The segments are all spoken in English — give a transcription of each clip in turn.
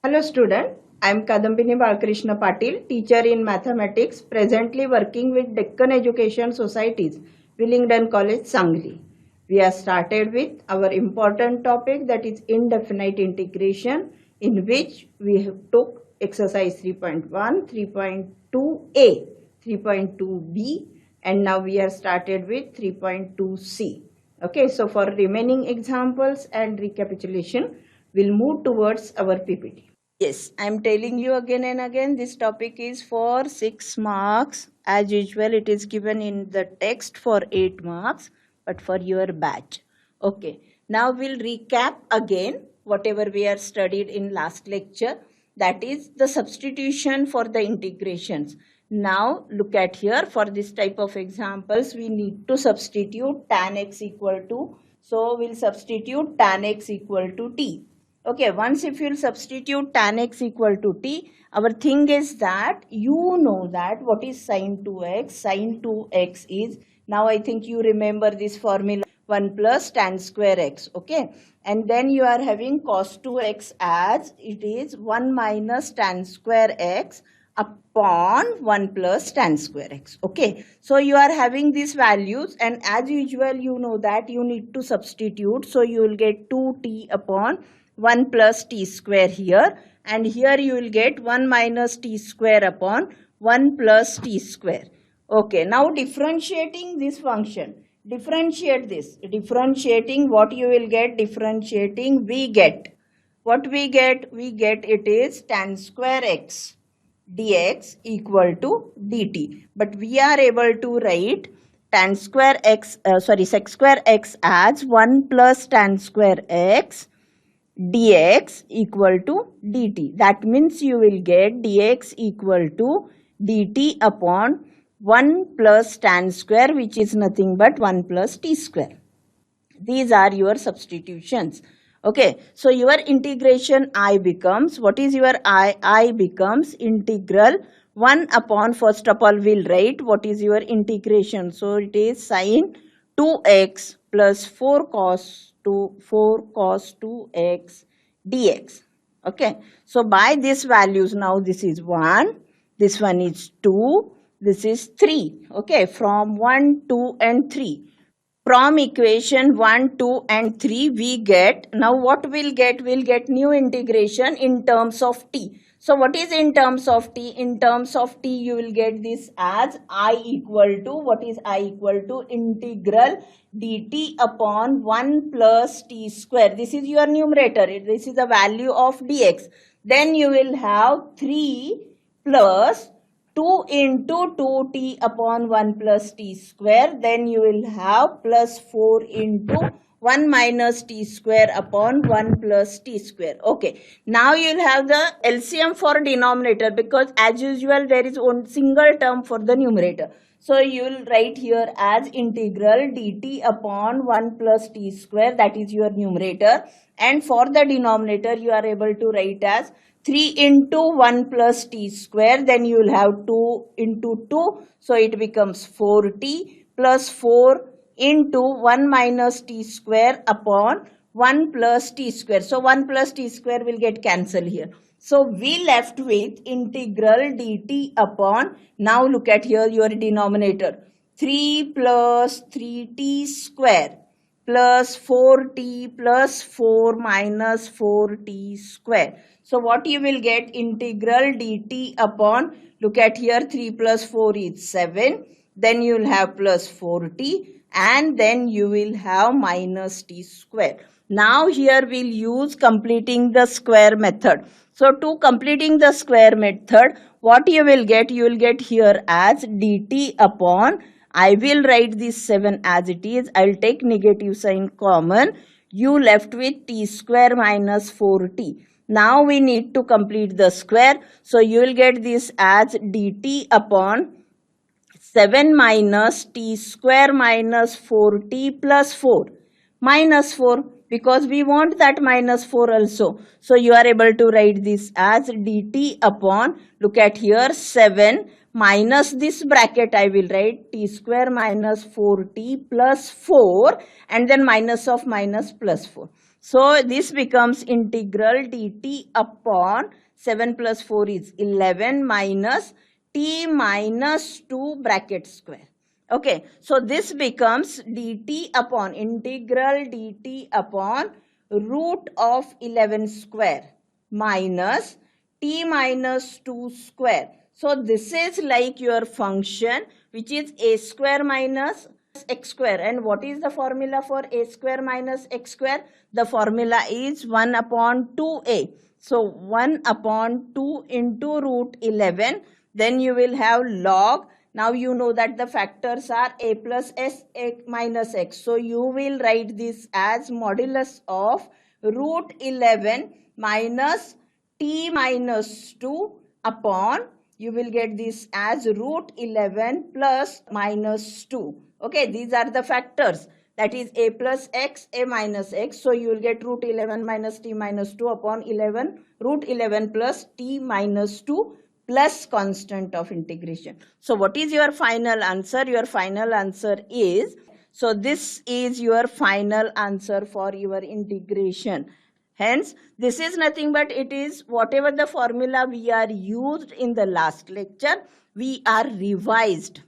Hello student, I am Kadambini Balakrishna Patil, teacher in mathematics, presently working with Deccan Education Societies, Willingdon College, Sangli. We have started with our important topic, that is indefinite integration, in which we have took exercise 3.1, 3.2a, 3.2b, and now we are started with 3.2c. Okay, so for remaining examples and recapitulation, we'll move towards our PPT. Yes, I'm telling you again and again, this topic is for 6 marks. As usual, it is given in the text for 8 marks, but for your batch. Okay, now we'll recap again whatever we have studied in last lecture. That is the substitution for the integrations. Now look at here, for this type of examples, we need to substitute tan x equal to, so we'll substitute tan x equal to t. Okay, once if you'll substitute tan x equal to t, our thing is that you know that what is sin 2x. Sin 2x is, now I think you remember this formula, 1 plus tan square x. Okay, and then you are having cos 2x as it is 1 minus tan square x upon 1 plus tan square x. Okay, so you are having these values, and as usual you know that you need to substitute, so you will get 2t upon 1 plus t square here, and here you will get 1 minus t square upon 1 plus t square. Okay, now differentiating this function, differentiate this, differentiating what you will get, differentiating we get, what we get it is tan square x dx equal to dt, but we are able to write tan square x, sec square x as 1 plus tan square x dx equal to dt. That means you will get dx equal to dt upon 1 plus tan square, which is nothing but 1 plus t square. These are your substitutions. Okay, so your integration I becomes, what is your I? I becomes integral 1 upon, first of all we'll write what is your integration. So it is sin 2x plus 4 cos 2x dx. Okay, so by these values, now this is 1, this one is 2, this is 3. Okay, from 1, 2 and 3. From equation 1, 2 and 3 we get, now what we'll get? We'll get new integration in terms of t. So what is in terms of t? In terms of t you will get this as I equal to, what is I equal to? Integral dt upon 1 plus t square. This is your numerator, this is the value of dx. Then you will have 3 plus 2 into 2t upon 1 plus t square. Then you will have plus 4 into 1 minus t square upon 1 plus t square. Okay, now you will have the LCM for denominator, because as usual there is one single term for the numerator. So you will write here as integral dt upon 1 plus t square, that is your numerator, and for the denominator you are able to write as 3 into 1 plus t square. Then you will have 2 into 2, so it becomes 4t plus 4 into 1 minus t square upon 1 plus t square. So 1 plus t square will get cancelled here. So we left with integral dt upon, now look at here your denominator, 3 plus 3t square plus 4t plus 4 minus 4t square. So what you will get? Integral dt upon, look at here, 3 plus 4 is 7. Then you will have plus 4t, and then you will have minus t square. Now here we'll use completing the square method. So to completing the square method, what you will get? You will get here as dt upon, I will write this 7 as it is. I will take negative sign common. You left with t square minus 4t. Now we need to complete the square. So you will get this as dt upon 7 minus t square minus 4t plus 4. Minus 4, because we want that minus 4 also. So you are able to write this as dt upon, look at here, 7 minus this bracket I will write t square minus 4t plus 4, and then minus of minus plus 4. So this becomes integral dt upon 7 plus 4 is 11 minus t minus 2 bracket square. Okay, so this becomes dt upon integral dt upon root of 11 square minus t minus 2 square. So this is like your function which is a square minus x square. And what is the formula for a square minus x square? The formula is 1 upon 2a. So 1 upon 2 into root 11. Then you will have log. Now you know that the factors are a plus s, a minus x. So you will write this as modulus of root 11 minus t minus 2 upon, you will get this as root 11 plus minus 2. Okay, these are the factors, that is a plus x, a minus x. So you will get root 11 minus t minus 2 upon 11 root 11 plus t minus 2 plus constant of integration. So what is your final answer? Your final answer is, so this is your final answer for your integration. Hence, this is nothing but it is whatever the formula we are used in the last lecture, we are revised,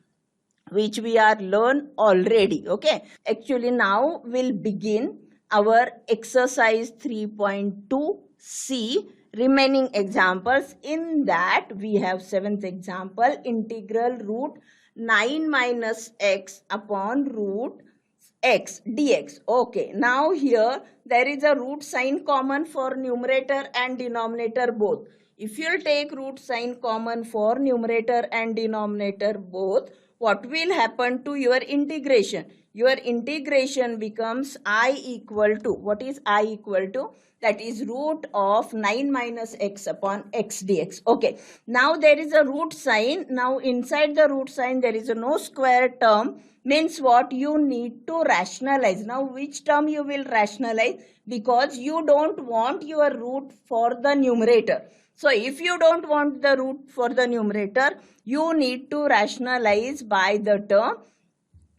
which we are learned already. Okay, actually now we'll begin our exercise 3.2c remaining examples. In that we have 7th example, integral root 9 minus x upon root x dx. Okay, now here there is a root sign common for numerator and denominator both. If you take root sign common for numerator and denominator both, what will happen to your integration? Your integration becomes I equal to, what is I equal to? That is root of 9 minus x upon x dx. Okay, now there is a root sign. Now inside the root sign there is a no square term. Means what? You need to rationalize. Now which term you will rationalize? Because you don't want your root for the numerator. So if you don't want the root for the numerator, you need to rationalize by the term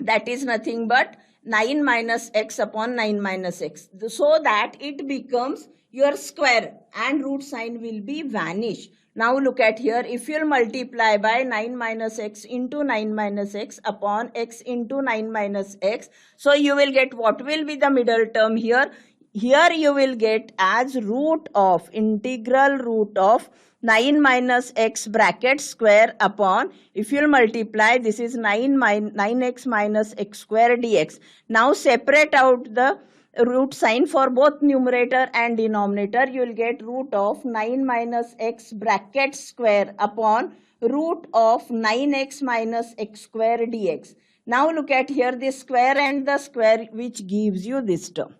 that is nothing but 9 minus x upon 9 minus x. So that it becomes your square and root sign will be vanished. Now look at here, if you multiply by 9 minus x into 9 minus x upon x into 9 minus x, so you will get what will be the middle term here? Here you will get as root of integral root of 9 minus x bracket square upon, if you multiply, this is 9x minus x square dx. Now separate out the root sign for both numerator and denominator. You will get root of 9 minus x bracket square upon root of 9x minus x square dx. Now look at here, this square and the square, which gives you this term.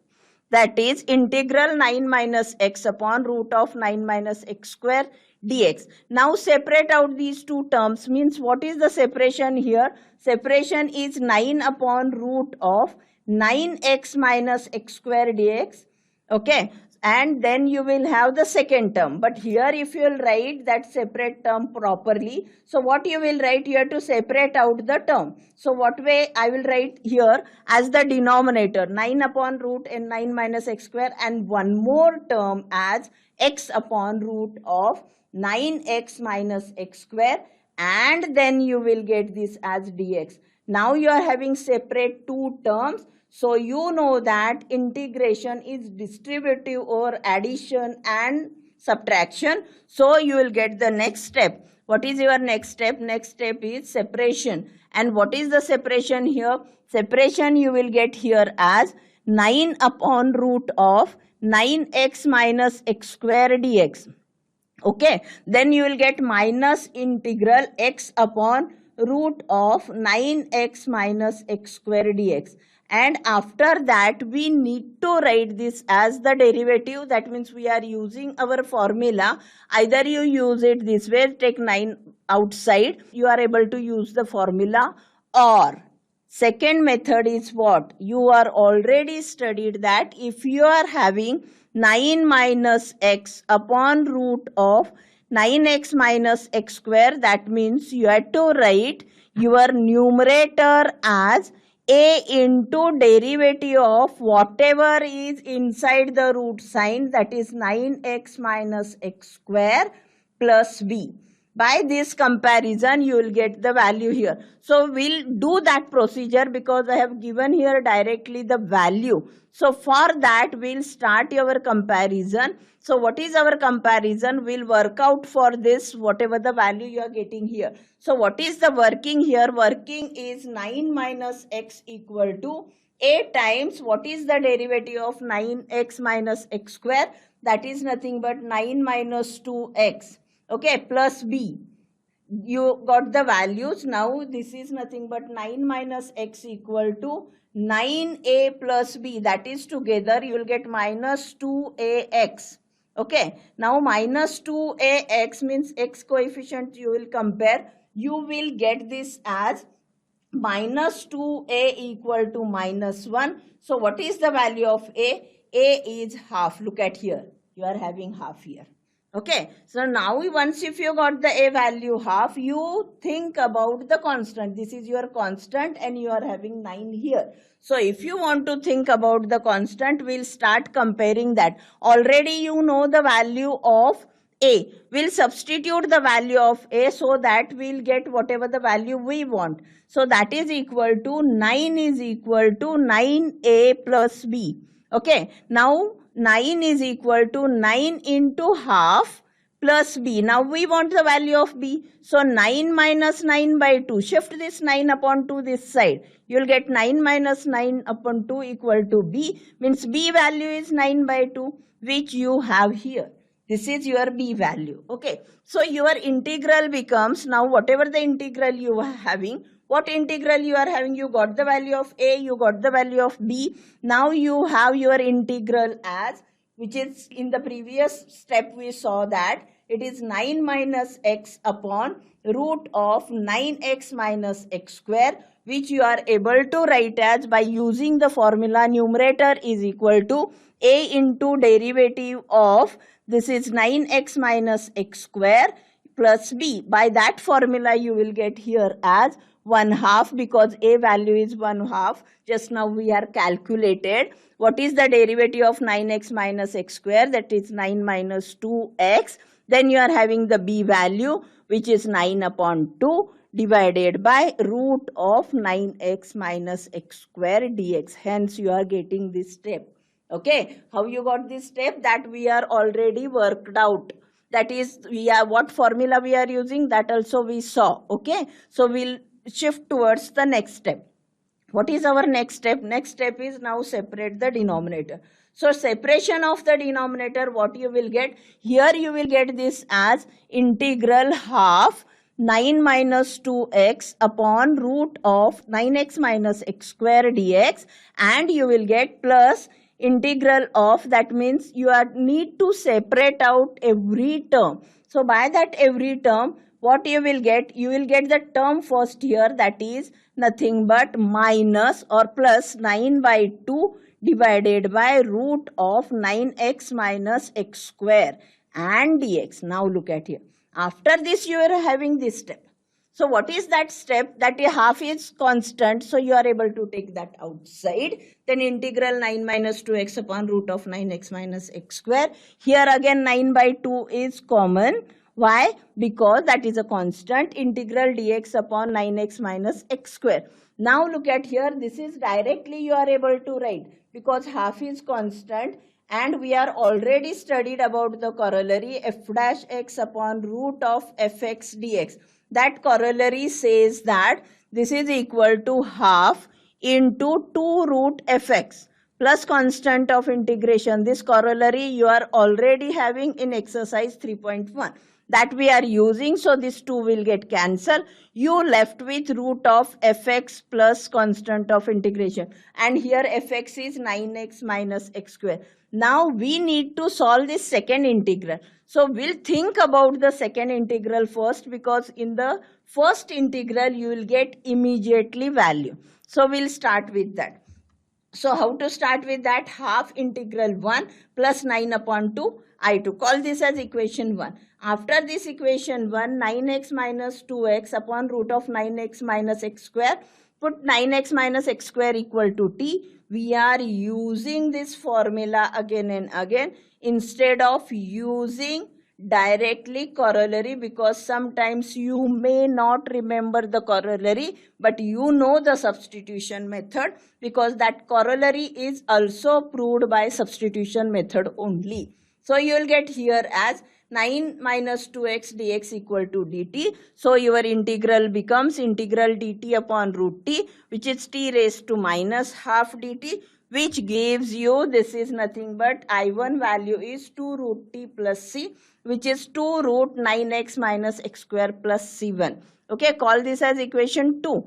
That is integral 9 minus x upon root of 9 minus x square dx. Now separate out these two terms. Means what is the separation here? Separation is 9 upon root of 9x minus x square dx. Okay, and then you will have the second term. But here if you will write that separate term properly, so what you will write here to separate out the term? So what way I will write here as the denominator 9 upon root and 9 minus x square, and one more term as x upon root of 9x minus x square, and then you will get this as dx. Now you are having separate two terms. So you know that integration is distributive or addition and subtraction. So you will get the next step. What is your next step? Next step is separation. And what is the separation here? Separation you will get here as 9 upon root of 9x minus x square dx. Okay, then you will get minus integral x upon root of 9x minus x square dx. And after that we need to write this as the derivative. That means we are using our formula. Either you use it this way, take 9 outside, you are able to use the formula, or second method is what? You are already studied that if you are having 9 minus x upon root of 9x minus x square, that means you have to write your numerator as a into derivative of whatever is inside the root sign, that is 9x minus x square plus b. By this comparison, you will get the value here. So we'll do that procedure because I have given here directly the value. So for that, we'll start our comparison. So what is our comparison? We'll work out for this whatever the value you are getting here. So what is the working here? Working is 9 minus x equal to a times what is the derivative of 9x minus x square? That is nothing but 9 minus 2x. Okay, plus b. You got the values. Now this is nothing but 9 minus x equal to 9a plus b. That is together you will get minus 2ax. Okay, now minus 2ax means x coefficient you will compare. You will get this as minus 2a equal to minus 1. So what is the value of a? A is half. Look at here. You are having half here. Okay, so now once if you got the a value half, you think about the constant. This is your constant and you are having 9 here. So if you want to think about the constant, we'll start comparing that. Already you know the value of a. We'll substitute the value of a so that we'll get whatever the value we want. So that is equal to 9 is equal to 9a plus b. Okay, now 9 is equal to 9 into half plus b. Now we want the value of b. So 9 minus 9 by 2. Shift this 9 upon 2 this side. You will get 9 minus 9 upon 2 equal to b. Means b value is 9 by 2, which you have here. This is your b value. Okay. So your integral becomes, now whatever the integral you are having, what integral you are having, you got the value of a, you got the value of b. Now you have your integral as, which is in the previous step we saw that it is 9 minus x upon root of 9x minus x square, which you are able to write as by using the formula numerator is equal to a into derivative of, this is 9x minus x square plus b. By that formula you will get here as 1/2 because a value is 1/2. Just now we are calculated. What is the derivative of 9x minus x square? That is 9 minus 2x. Then you are having the b value, which is 9 upon 2 divided by root of 9x minus x square dx. Hence you are getting this step. Okay, how you got this step? That we are already worked out. That is, we are what formula we are using, that also we saw. Okay, so we'll shift towards the next step. What is our next step? Next step is now separate the denominator. So separation of the denominator, what you will get? Here you will get this as integral half 9 minus 2x upon root of 9x minus x square dx, and you will get plus integral of, that means you are need to separate out every term. So by that every term, what you will get? You will get the term first here, that is nothing but minus or plus 9 by 2 divided by root of 9x minus x square and dx. Now look at here. After this you are having this step. So what is that step? That a half is constant, so you are able to take that outside. Then integral 9 minus 2x upon root of 9x minus x square. Here again 9 by 2 is common. Why? Because that is a constant. Integral dx upon 9x minus x square. Now look at here, this is directly you are able to write because half is constant, and we are already studied about the corollary f dash x upon root of fx dx. That corollary says that this is equal to half into 2 root fx plus constant of integration. This corollary you are already having in exercise 3.1. that we are using. So this 2 will get cancelled. You left with root of fx plus constant of integration. And here fx is 9x minus x square. Now we need to solve this second integral. So we'll think about the second integral first, because in the first integral you will get immediately value. So we'll start with that. So how to start with that? Half integral 1 plus 9 upon 2 I2. Call this as equation 1. After this equation 1, 9x minus 2x upon root of 9x minus x square. put 9x minus x square equal to t. We are using this formula again and again instead of using directly corollary, because sometimes you may not remember the corollary, but you know the substitution method, because that corollary is also proved by substitution method only. So you will get here as 9 minus 2x dx equal to dt. So your integral becomes integral dt upon root t, which is t raised to minus half dt, which gives you, this is nothing but I1 value is 2 root t plus c, which is 2 root 9x minus x square plus c1. Okay, call this as equation 2,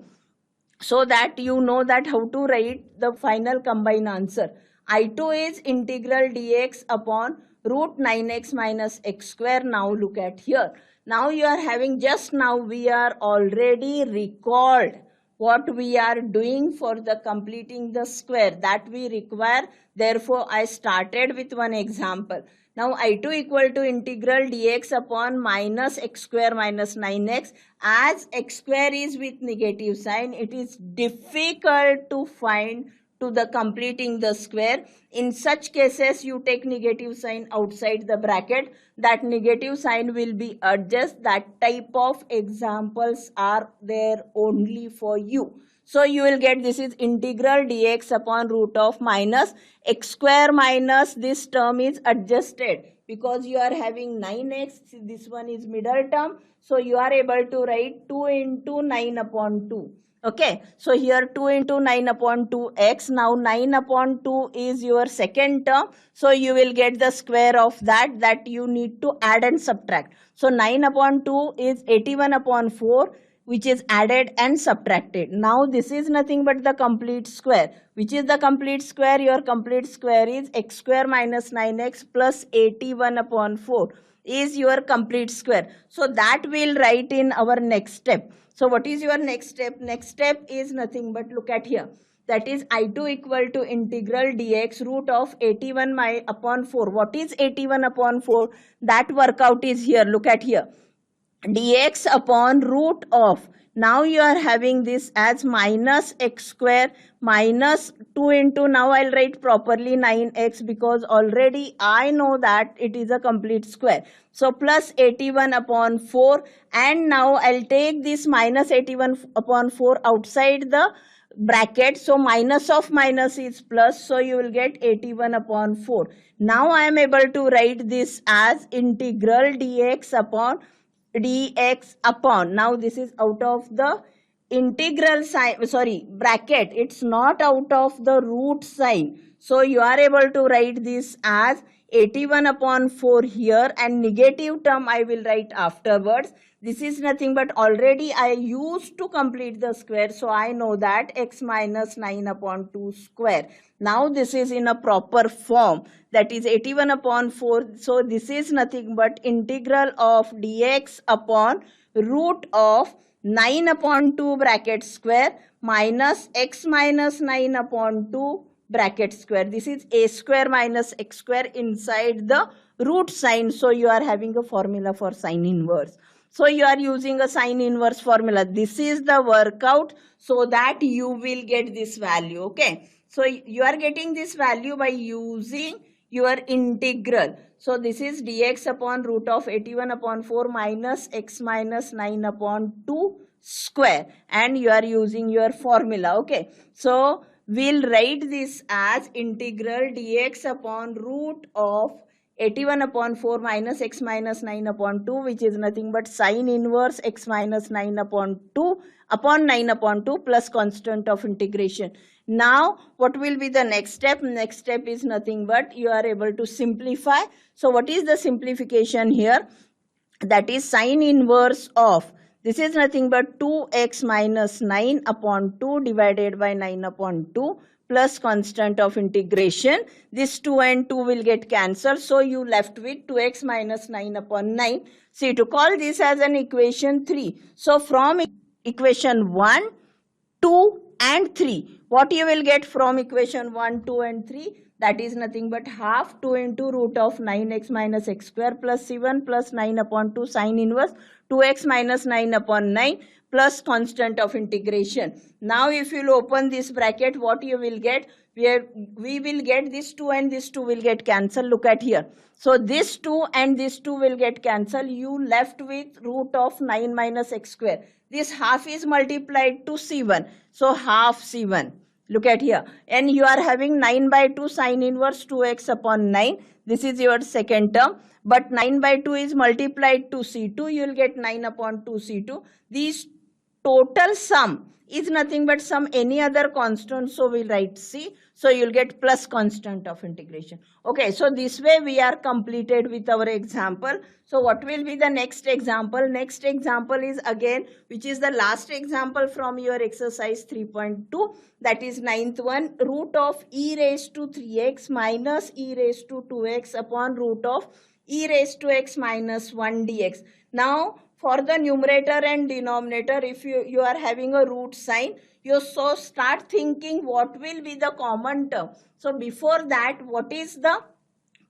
so that you know that how to write the final combined answer. I2 is integral dx upon root 9x minus x square. Now look at here. Now you are having, just now we are already recalled what we are doing for the completing the square that we require. Therefore, I started with one example. Now I2 equal to integral dx upon minus x square minus 9x. As x square is with negative sign, it is difficult to find to the completing the square. In such cases, you take negative sign outside the bracket. That negative sign will be adjust. That type of examples are there only for you. So you will get, this is integral dx upon root of minus x square minus this term is adjusted because you are having 9x. This one is middle term. So you are able to write 2 into 9 upon 2. Okay, so here 2 into 9 upon 2x. Now 9 upon 2 is your second term. So you will get the square of that you need to add and subtract. So 9 upon 2 is 81 upon 4, which is added and subtracted. Now this is nothing but the complete square. Which is the complete square? Your complete square is x square minus 9x plus 81 upon 4 is your complete square. So that we'll write in our next step. So what is your next step? Next step is nothing but, look at here. That is I2 equal to integral dx root of 81 upon 4. What is 81 upon 4? That workout is here. Look at here. Dx upon root of, now you are having this as minus x square minus 2 into, now I'll write properly 9x because already I know that it is a complete square. So plus 81 upon 4, and now I'll take this minus 81 upon 4 outside the bracket. So minus of minus is plus, so you will get 81 upon 4. Now I am able to write this as integral dx upon dx upon, now this is out of the integral sign, sorry, bracket, it's not out of the root sign. So you are able to write this as 81 upon 4 here, and negative term I will write afterwards. This is nothing but, already I used to complete the square, so I know that x minus 9 upon 2 square. Now this is in a proper form, that is 81 upon 4. So this is nothing but integral of dx upon root of 9 upon 2 bracket square minus x minus 9 upon 2 bracket square. This is a square minus x square inside the root sign. So you are having a formula for sine inverse. So you are using a sine inverse formula. This is the workout so that you will get this value. Okay. So you are getting this value by using your integral. So this is dx upon root of 81 upon 4 minus x minus 9 upon 2 square. And you are using your formula. Okay. So we'll write this as integral dx upon root of 81 upon 4 minus x minus 9 upon 2, which is nothing but sine inverse x minus 9 upon 2 upon 9 upon 2 plus constant of integration. Now what will be the next step? Next step is nothing but, you are able to simplify. So what is the simplification here? That is sine inverse of, this is nothing but 2x minus 9 upon 2 divided by 9 upon 2 plus constant of integration. This 2 and 2 will get cancelled. So you left with 2x minus 9 upon 9. See, to call this as an equation 3. So from equation 1, 2 and 3, what you will get from equation 1, 2 and 3? That is nothing but half 2 into root of 9x minus x square plus 7 plus 9 upon 2 sine inverse. 2x minus 9 upon 9 plus constant of integration. Now if you will open this bracket, what you will get? We will get this 2 and this 2 will get cancelled. Look at here. So this 2 and this 2 will get cancelled. You left with root of 9 minus x square. This half is multiplied to c1. So half c1. Look at here. And you are having 9 by 2 sine inverse 2x upon 9. This is your second term. But 9 by 2 is multiplied to c2. You will get 9 upon 2 c2. These total sum is nothing but some any other constant. So we'll write c. So you'll get plus constant of integration. Okay, so this way we are completed with our example. So what will be the next example? Next example is again, which is the last example from your exercise 3.2. That is ninth one, root of e raised to 3x minus e raised to 2x upon root of e raised to x minus 1 dx. Now for the numerator and denominator, if you are having a root sign, you so start thinking what will be the common term. So before that, what is the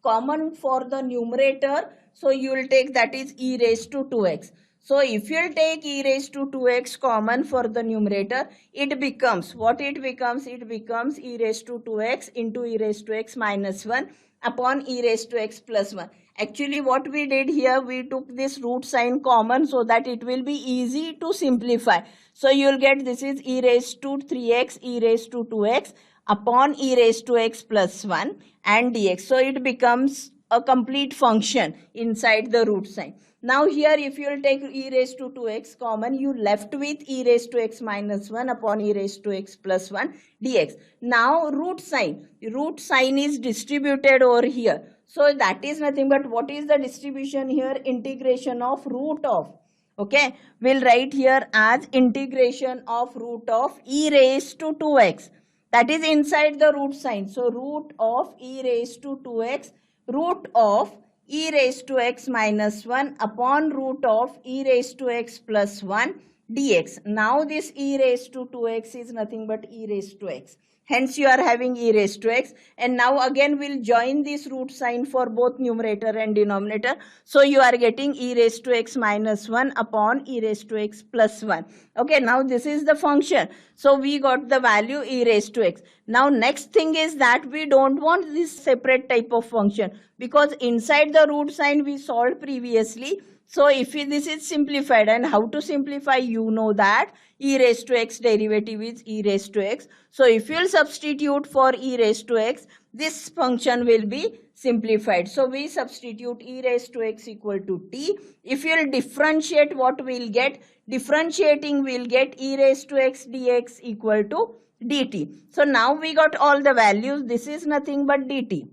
common for the numerator? So you will take that is e raised to 2x. So if you will take e raised to 2x common for the numerator, it becomes, what it becomes? It becomes e raised to 2x into e raised to x minus 1 upon e raised to x plus 1. Actually what we did here, we took this root sign common so that it will be easy to simplify. So you will get this is e raised to 3x e raised to 2x upon e raised to x plus 1 and dx. So it becomes a complete function inside the root sign. Now here if you will take e raised to 2x common, you left with e raised to x minus 1 upon e raised to x plus 1 dx. Now root sign is distributed over here. So that is nothing but what is the distribution here? Integration of root of. Okay, we'll write here as integration of root of e raised to 2x. That is inside the root sign. So root of e raised to 2x, root of e raised to x minus 1 upon root of e raised to x plus 1 dx. Now this e raised to 2x is nothing but e raised to x. Hence you are having e raised to x, and now again we'll join this root sign for both numerator and denominator. So you are getting e raised to x minus 1 upon e raised to x plus 1. Okay, now this is the function. So we got the value e raised to x. Now next thing is that we don't want this separate type of function because inside the root sign we solved previously. So if this is simplified, and how to simplify, you know that e raised to x derivative is e raised to x. So if you will substitute for e raised to x, this function will be simplified. So we substitute e raised to x equal to t. If you will differentiate, what we will get? Differentiating we will get e raised to x dx equal to dt. So now we got all the values. This is nothing but dt.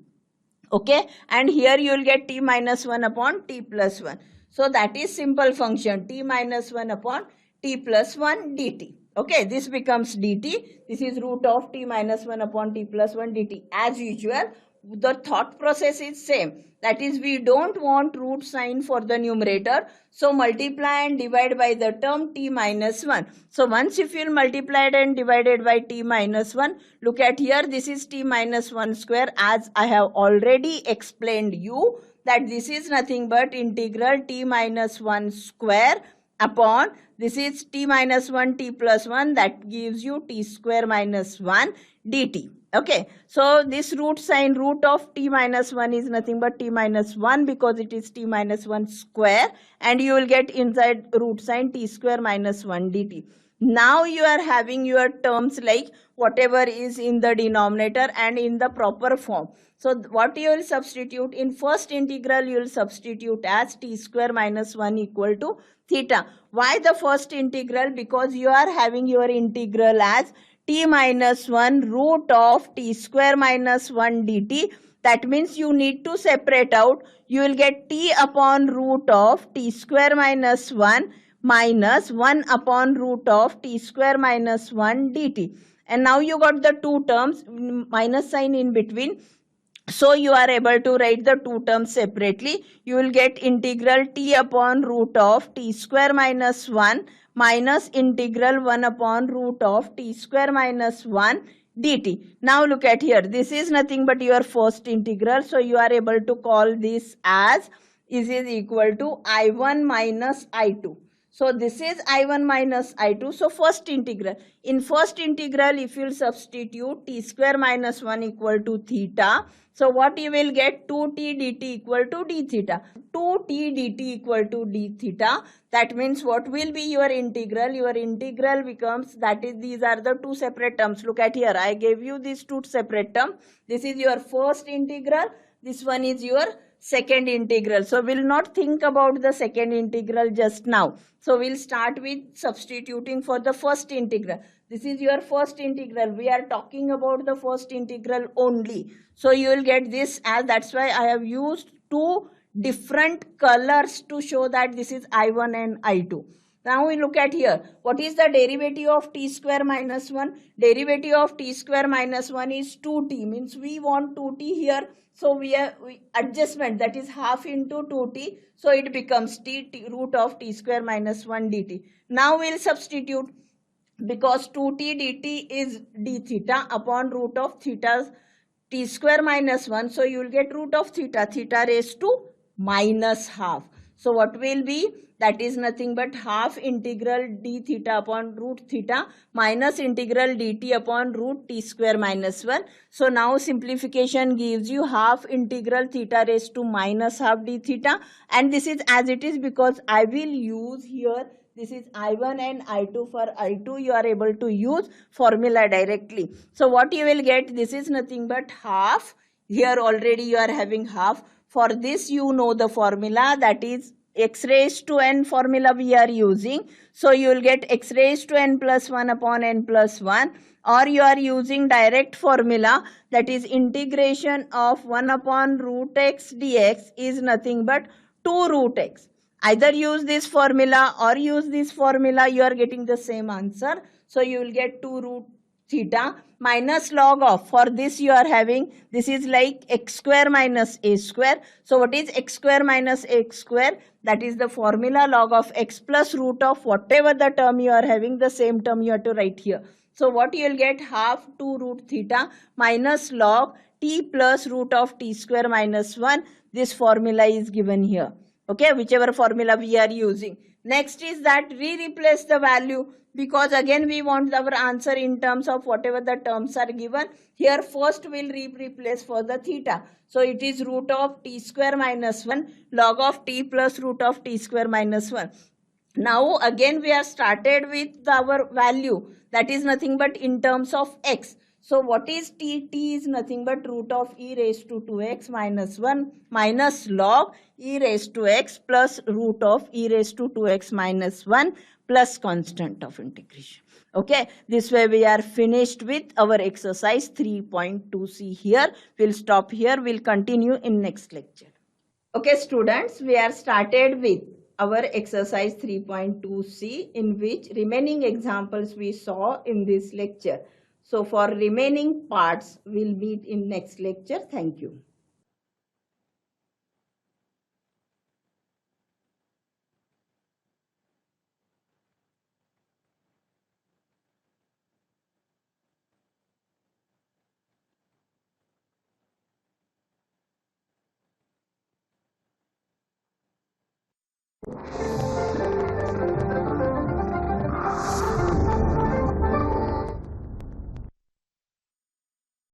Okay, and here you will get t minus 1 upon t plus 1. So that is simple function t minus 1 upon t plus 1 dt. Okay, this becomes dt. This is root of t minus 1 upon t plus 1 dt. As usual, the thought process is same. That is, we don't want root sign for the numerator. So multiply and divide by the term t minus 1. So once if you multiplied and divided by t minus 1, look at here, this is t minus 1 square, as I have already explained you that this is nothing but integral t minus 1 square upon this is t minus 1 t plus 1, that gives you t square minus 1 dt. Okay, so this root sign, root of t minus 1 is nothing but t minus 1 because it is t minus 1 square, and you will get inside root sign t square minus 1 dt. Now you are having your terms like whatever is in the denominator and in the proper form. So what you will substitute? In first integral you will substitute as t square minus 1 equal to theta. Why the first integral? Because you are having your integral as t minus 1 root of t square minus 1 dt. That means you need to separate out. You will get t upon root of t square minus 1 minus 1 upon root of t square minus 1 dt. And now you got the two terms, minus sign in between. So you are able to write the two terms separately. You will get integral t upon root of t square minus 1 minus integral 1 upon root of t square minus 1 dt. Now look at here. This is nothing but your first integral. So you are able to call this as is equal to I1 minus I2. So this is I1 minus I2. So first integral. In first integral, if you substitute t square minus 1 equal to theta, so what you will get? 2t dt equal to d theta. 2t dt equal to d theta. That means what will be your integral? Your integral becomes, that is, these are the two separate terms. Look at here. I gave you these two separate terms. This is your first integral. This one is your second integral. So we'll not think about the second integral just now. So we'll start with substituting for the first integral. This is your first integral. We are talking about the first integral only. So you will get this as, that's why I have used two different colors to show that this is I1 and I2. Now we look at here. What is the derivative of t square minus 1? Derivative of t square minus 1 is 2t. Means we want 2t here. So we adjustment, that is half into 2t. So it becomes t root of t square minus 1 dt. Now we'll substitute, because 2t dt is d theta upon root of theta t square minus 1. So you will get root of theta. Theta raised to minus half. So what will be? That is nothing but half integral d theta upon root theta minus integral dt upon root t square minus 1. So now simplification gives you half integral theta raised to minus half d theta. And this is as it is, because I will use here, this is I1 and I2. For I2 you are able to use formula directly. So what you will get? This is nothing but half. Here already you are having half. For this you know the formula, that is x raised to n formula we are using. So you will get x raised to n plus 1 upon n plus 1, or you are using direct formula, that is integration of 1 upon root x dx is nothing but 2 root x. Either use this formula or use this formula, you are getting the same answer. So you will get 2 root theta minus log of, for this you are having, this is like x square minus a square. So what is x square minus x square? That is the formula, log of x plus root of whatever the term you are having, the same term you have to write here. So what you will get? Half 2 root theta minus log t plus root of t square minus 1. This formula is given here. Okay, whichever formula we are using. Next is that we replace the value, because again we want our answer in terms of whatever the terms are given. Here first we'll replace for the theta. So it is root of t square minus 1 log of t plus root of t square minus 1. Now again we have started with our value, that is nothing but in terms of x. So what is t? T is nothing but root of e raised to 2x minus 1 minus log e raised to x plus root of e raised to 2x minus 1 plus constant of integration. Okay, this way we are finished with our exercise 3.2c here. We'll stop here. We'll continue in next lecture. Okay students, we are started with our exercise 3.2c, in which remaining examples we saw in this lecture. So for remaining parts, we'll meet in next lecture. Thank you.